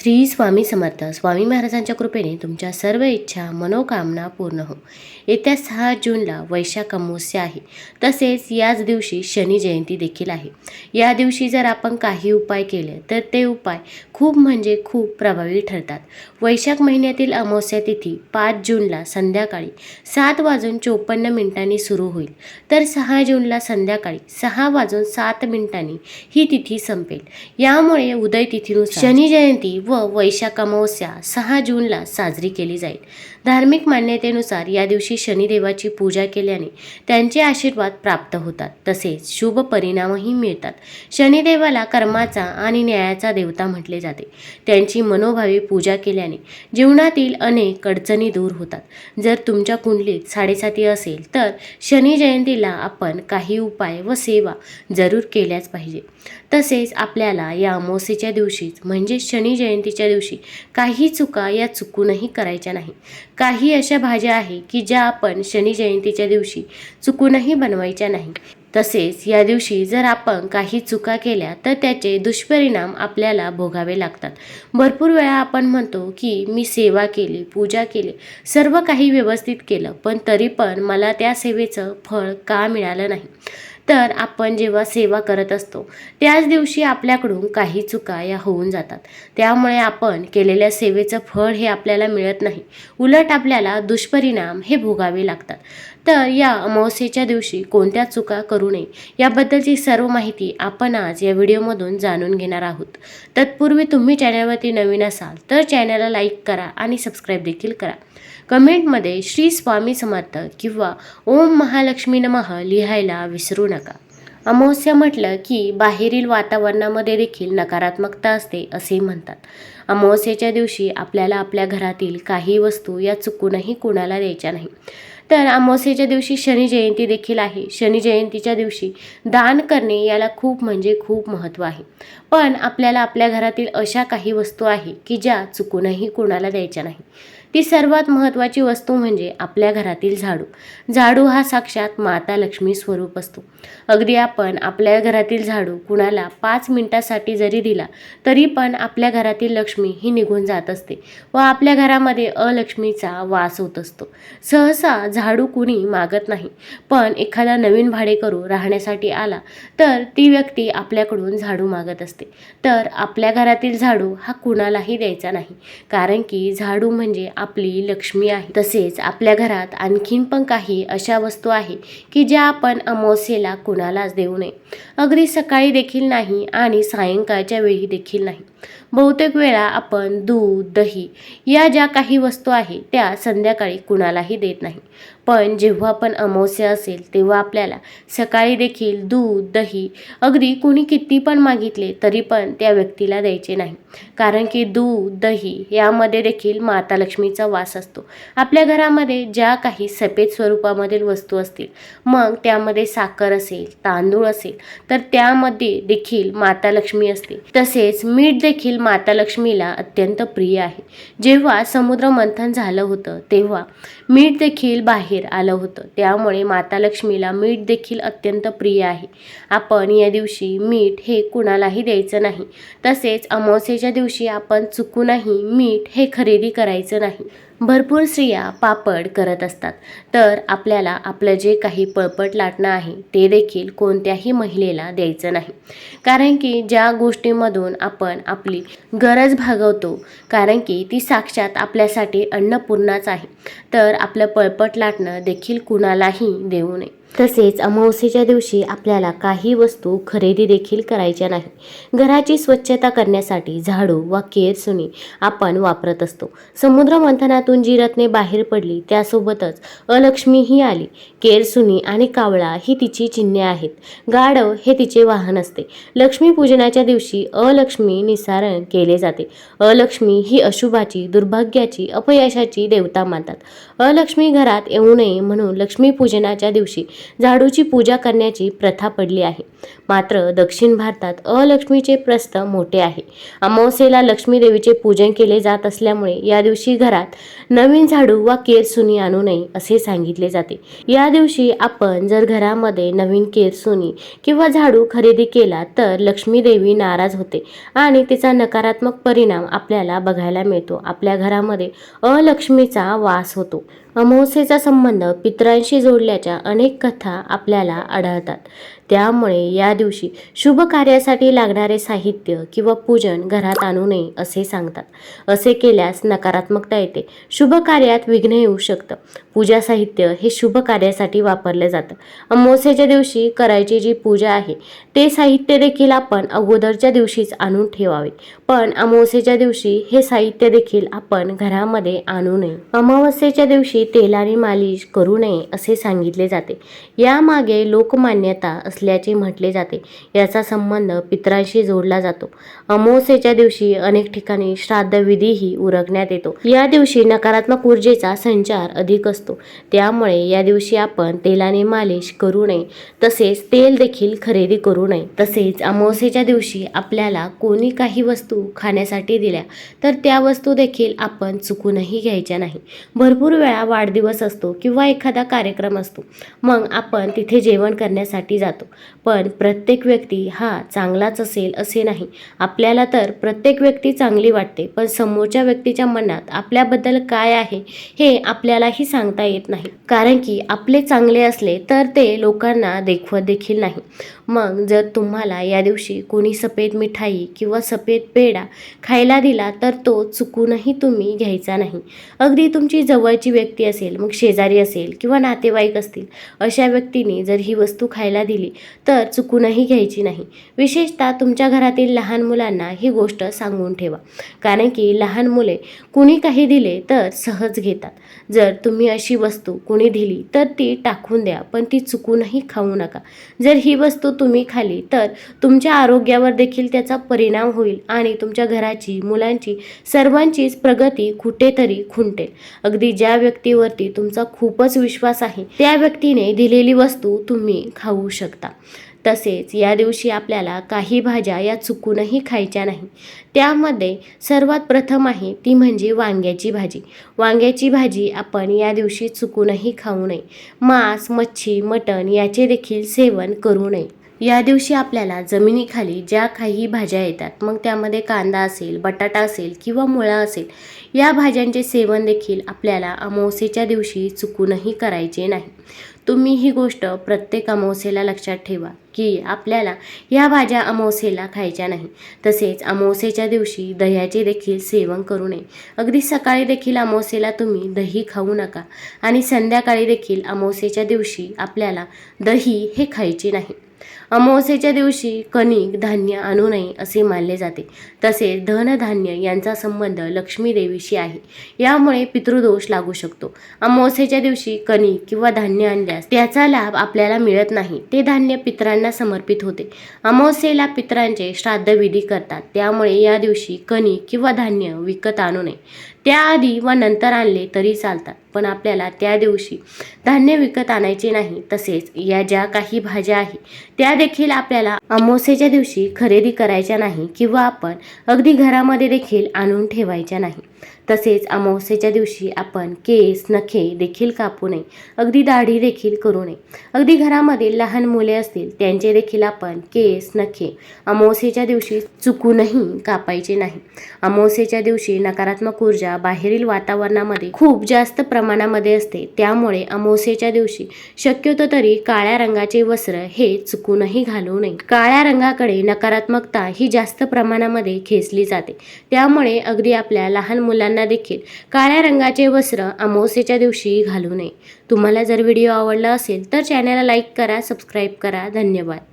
श्री स्वामी समर्थ. स्वामी महाराजांच्या कृपेने तुमच्या सर्व इच्छा मनोकामना पूर्ण हो. येत्या 6 जूनला वैशाख अमावस्या आहे. तसेच याच दिवशी शनी जयंती देखील आहे. या दिवशी जर आपण काही उपाय केले तर ते उपाय खूप म्हणजे खूप प्रभावी ठरतात. वैशाख महिन्यातील अमावस्या तिथी 5 जूनला संध्याकाळी 7:54 सुरू होईल. तर 6 जूनला संध्याकाळी 6:07 ही तिथी संपेल. यामुळे उदय तिथीनुसार शनी जयंती व वैशाख अमावस्या 6 जूनला साजरी केली जाईल. धार्मिक मान्यतेनुसार या दिवशी शनिदेवाची पूजा केल्याने त्यांचे आशीर्वाद प्राप्त होतात. तसेच शुभ परिणामही मिळतात. शनिदेवाला कर्माचा आणि न्यायाचा देवता म्हटले जाते. त्यांची मनोभावे पूजा केल्याने जीवनातील अनेक अडचणी दूर होतात. जर तुमच्या कुंडलीत 7.5 असेल तर शनी जयंतीला आपण काही उपाय व सेवा जरूर केल्याच पाहिजे. तसेच आपल्याला या अमावस्येच्या दिवशीच म्हणजे शनी जयंतीच्या दिवशी काही चुका या चुकूनही करायच्या नाही. काही अशा भाज्या आहे की ज्या आपण शनी जयंतीच्या दिवशी चुकूनही बनवायच्या नाही. तसेच या दिवशी जर आपण काही चुका केल्या तर त्याचे दुष्परिणाम आपल्याला भोगावे लागतात. भरपूर वेळा आपण म्हणतो की मी सेवा केली, पूजा केली, सर्व काही व्यवस्थित केलं, पण तरी पण मला त्या सेवेचं फळ का मिळालं नाही. तर आपण जेव्हा सेवा करत असतो त्याच दिवशी आपल्याकडून काही चुका या होऊन जातात. त्यामुळे आपण केलेल्या सेवेचं फळ हे आपल्याला मिळत नाही, उलट आपल्याला दुष्परिणाम हे भोगावे लागतात. तर या अमावस्येच्या दिवशी कोणत्या चुका करू नये याबद्दलची सर्व माहिती आपण आज या व्हिडिओमधून जाणून घेणार आहोत. तत्पूर्वी तुम्ही चॅनलवरती नवीन असाल तर चॅनलला लाईक करा आणि सबस्क्राईब देखील करा. कमेंटमध्ये श्री स्वामी समर्थ किंवा ओम महालक्ष्मी नमः लिहायला विसरू नका. अमावस्या म्हटलं की बाहेरील वातावरणामध्ये देखील नकारात्मकता असते असे म्हणतात. अमावस्येच्या दिवशी आपल्याला आपल्या घरातील काही वस्तू या चुकूनही कोणाला द्यायच्या नाही. तर अमावस्येच्या दिवशी शनी जयंती देखील आहे. शनी जयंतीच्या दिवशी दान करणे याला खूप म्हणजे खूप महत्त्व आहे. पण आपल्याला आपल्या घरातील अशा काही वस्तू आहे की ज्या चुकूनही कोणाला द्यायच्या नाही. ती सर्वात महत्त्वाची वस्तू म्हणजे आपल्या घरातील झाडू. झाडू हा साक्षात माता लक्ष्मी स्वरूप असतो. अगदी आपण आपल्या घरातील झाडू कुणाला 5 मिनिटासाठी जरी दिला तरी पण आपल्या घरातील लक्ष्मी ही निघून जात असते व आपल्या घरामध्ये अलक्ष्मीचा वास होत असतो. सहसा झाडू कुणी मागत नाही, पण एखादा नवीन भाडेकरू राहण्यासाठी आला तर ती व्यक्ती आपल्याकडून झाडू मागत असते. तर आपल्या घरातील झाडू हा कुणालाही द्यायचा नाही, कारण की झाडू म्हणजे आपली लक्ष्मी आहे. तसेच आपल्या घरात आणखीन पण काही अशा वस्तू आहे की ज्या आपण अमावस्येला कुणालाच देऊ नये. अगदी सकाळी देखील नाही आणि सायंकाळच्या वेळी देखील नाही. बहुतेक वेळा आपण दूध, दही या ज्या काही वस्तू आहे त्या संध्याकाळी कुणालाही देत नाही. पण जेव्हा पण अमावस्या असेल तेव्हा आपल्याला सकाळी देखील दूध, दही अगदी कोणी किती पण मागितले तरी पण त्या व्यक्तीला द्यायचे नाही, कारण की दूध, दही यामध्ये देखील माता लक्ष्मीचा वास असतो. आपल्या घरामध्ये ज्या काही सफेद स्वरूपामधील वस्तू असतील, मग त्यामध्ये साखर असेल, तांदूळ असेल, तर त्यामध्ये देखील माता लक्ष्मी असते. तसेच मीठ देखील माता लक्ष्मीला अत्यंत प्रिय आहे. जेव्हा समुद्र मंथन झालं होतं तेव्हा मीठ देखील बाहेर आलं होतं. त्यामुळे माता लक्ष्मीला मीठ देखील अत्यंत प्रिय आहे. आपण या दिवशी मीठ हे कुणालाही द्यायचं नाही. तसेच अमावस्येच्या दिवशी आपण चुकूनही मीठ हे खरेदी करायचं नाही. भरपूर स्त्रिया पापड करत असतात, तर आपल्याला आपलं जे काही पळपट लाटणं आहे ते देखील कोणत्याही महिलेला द्यायचं नाही, कारण की ज्या गोष्टीमधून आपण आपली गरज भागवतो, कारण की ती साक्षात आपल्यासाठी अन्नपूर्णाच आहे, तर आपलं पळपट लाटणं देखील कुणालाही देऊ नये. तसेच अमावस्येच्या दिवशी आपल्याला काही वस्तू खरेदी देखील करायच्या नाही. घराची स्वच्छता करण्यासाठी झाडू वा केरसुणी आपण वापरत असतो. समुद्र मंथनातून जी रत्ने बाहेर पडली त्यासोबतच अलक्ष्मीही आली. केरसुणी आणि कावळा ही तिची चिन्हे आहेत. गाढव हे तिचे वाहन असते. लक्ष्मीपूजनाच्या दिवशी अलक्ष्मी निसारण केले जाते. अलक्ष्मी ही अशुभाची, दुर्भाग्याची, अपयशाची देवता मानतात. अलक्ष्मी घरात येऊ नये म्हणून लक्ष्मीपूजनाच्या दिवशी झाडूची पूजा करण्याची प्रथा पडली आहे. मात्र दक्षिण भारतात अलक्ष्मीचे प्रस्थ मोठे आहे. अमावस्येला लक्ष्मी देवीचे पूजन केले जात असल्यामुळे या दिवशी घरात नवीन झाडू वा केरसुनी आणू नये असे सांगितले जाते. या दिवशी आपण जर घरामध्ये नवीन केरसुनी किंवा झाडू खरेदी केला तर लक्ष्मी देवी नाराज होते आणि तिचा नकारात्मक परिणाम आपल्याला बघायला मिळतो. आपल्या घरामध्ये अलक्ष्मीचा वास होतो. अमावस्येचा संबंध पितरांशी जोडल्याच्या अनेक कथा आपल्याला आढळतात. त्यामुळे या दिवशी शुभ कार्यासाठी लागणारे साहित्य किंवा पूजन घरात आणू नये असे सांगतात. असे केल्यास नकारात्मकता येते, शुभ कार्यात विघ्न येऊ शकतं. पूजा साहित्य हे शुभ कार्यासाठी वापरले जातं. अमावस्येच्या दिवशी करायची जी पूजा आहे ते साहित्य देखील आपण अगोदरच्या दिवशीच आणून ठेवावे, पण अमावस्येच्या दिवशी हे साहित्य देखील आपण घरामध्ये आणू नये. अमावस्येच्या दिवशी तेलाने मालिश करू नये असे सांगितले जाते. यामागे लोकमान्यता असल्याचे म्हटले जाते. याचा संबंध पितरांशी जोडला जातो. अमावस्येच्या दिवशी अनेक ठिकाणी श्राद्धविधीही उरकण्यात येतो. या दिवशी नकारात्मक ऊर्जेचा संचार अधिक असतो. त्यामुळे या दिवशी आपण तेलाने मालिश करू नये, तसेच तेल देखील खरेदी करू नये. तसेच अमावस्येच्या दिवशी आपल्याला कोणी काही वस्तू खाण्यासाठी दिल्या तर त्या वस्तू देखील आपण चुकूनही घ्यायच्या नाही. भरपूर वेळा वाढदिवस असतो किंवा एखादा कार्यक्रम असतो, मग आपण तिथे जेवण करण्यासाठी जातो, पण प्रत्येक व्यक्ती हा चांगलाच असेल असे नाही. आपल्याला तर प्रत्येक व्यक्ती चांगली वाटते, पण समोरच्या व्यक्तीच्या मनात आपल्याबद्दल काय आहे हे आपल्यालाही सांगता येत नाही. कारण की आपले चांगले असले तर ते लोकांना देखवत देखील नाही. मग जर तुम्हाला या दिवशी कोणी सफेद मिठाई किंवा सफेद पेढा खायला दिला तर तो चुकूनही तुम्ही घ्यायचा नाही. अगदी तुमची जवळची व्यक्ती असेल, मग शेजारी असेल किंवा नातेवाईक असतील, अशा व्यक्तीने जर ही वस्तू खायला दिली तर चुकूनही घ्यायची नाही. विशेषतः तुमच्या घरातील लहान मुलांना ही गोष्ट सांगून ठेवा, कारण की लहान मुले कुणी काही दिले तर सहज घेतात. जर तुम्ही अशी वस्तू कुणी दिली तर ती टाकून द्या, पण ती चुकूनही खाऊ नका. जर ही वस्तू तुम्ही खाली तर तुमच्या आरोग्यावर देखील त्याचा परिणाम होईल आणि तुमच्या घराची, मुलांची, सर्वांचीच प्रगती कुठेतरी खुंटेल. अगदी ज्या व्यक्तीवरती तुमचा खूपच विश्वास आहे त्या व्यक्तीने दिलेली वस्तू तुम्ही खाऊ शकता. तसेच या दिवशी आपल्याला काही भाज्या या चुकूनही खायच्या नाही. त्यामध्ये सर्वात प्रथम आहे ती म्हणजे वांग्याची भाजी. वांग्याची भाजी आपण या दिवशी चुकूनही खाऊ नये. मांस, मच्छी, मटण याचे देखील सेवन करू नये. या दिवशी आपल्याला जमिनीखाली ज्या काही भाज्या येतात, मग त्यामध्ये कांदा असेल, बटाटा असेल किंवा मुळा असेल, या भाज्यांचे सेवन देखील आपल्याला अमावस्येच्या दिवशी चुकूनही करायचे नाही. तुम्ही ही गोष्ट प्रत्येक अमावस्येला लक्षात ठेवा की आपल्याला या भाज्या अमावस्येला खायच्या नाही. तसेच अमावस्येच्या दिवशी दह्याचे देखील सेवन करू नये. अगदी सकाळी देखील अमावस्येला तुम्ही दही खाऊ नका आणि संध्याकाळी देखील अमावस्येच्या दिवशी आपल्याला दही हे खायचे नाही. अमावस्येच्या दिवशी कणिक, धान्य आणू नये असे मानले जाते. तसेच धनधान्य यांचा संबंध लक्ष्मी देवीशी आहे. यामुळे पितृदोष लागू शकतो. अमावस्येच्या दिवशी कणिक किंवा धान्य आणल्यास त्याचा लाभ आपल्याला मिळत नाही. ते धान्य पितरांना समर्पित होते. अमावस्येला पितरांचे श्राद्धविधी करतात. त्यामुळे या दिवशी कणिक किंवा धान्य विकत आणू नये. त्याआधी व नंतर आणले तरी चालतात, पण आपल्याला त्या दिवशी धान्य विकत आणायचे नाही. तसेच या ज्या काही भाज्या आहेत त्या देखील आपल्याला अमावस्येच्या दिवशी खरेदी करायच्या नाही किंवा आपण अगदी घरामध्ये देखील आणून ठेवायच्या नाही. तसेच अमावस्येच्या दिवशी आपण केस, नखे देखील कापू नये. अगदी दाढी देखील करू नये. अगदी घरामध्ये लहान मुले असतील त्यांचे देखील आपण केस, नखे अमावस्येच्या दिवशी चुकूनही कापायचे नाही. अमावस्येच्या दिवशी नकारात्मक ऊर्जा बाहेरील वातावरणामध्ये खूप जास्त प्रमाणामध्ये असते. त्यामुळे अमावस्येच्या दिवशी शक्यतो तरी काळ्या रंगाचे वस्त्र हे चुकूनही घालू नये. काळ्या रंगाकडे नकारात्मकता ही जास्त प्रमाणामध्ये खेचली जाते. त्यामुळे अगदी आपल्या लहान मुलांना देखील काळ्या रंगाचे वस्त्र अमावस्येच्या दिवशी घालू नये. तुम्हाला जर व्हिडिओ आवडला असेल तर चॅनलला लाईक करा, सबस्क्राईब करा. धन्यवाद.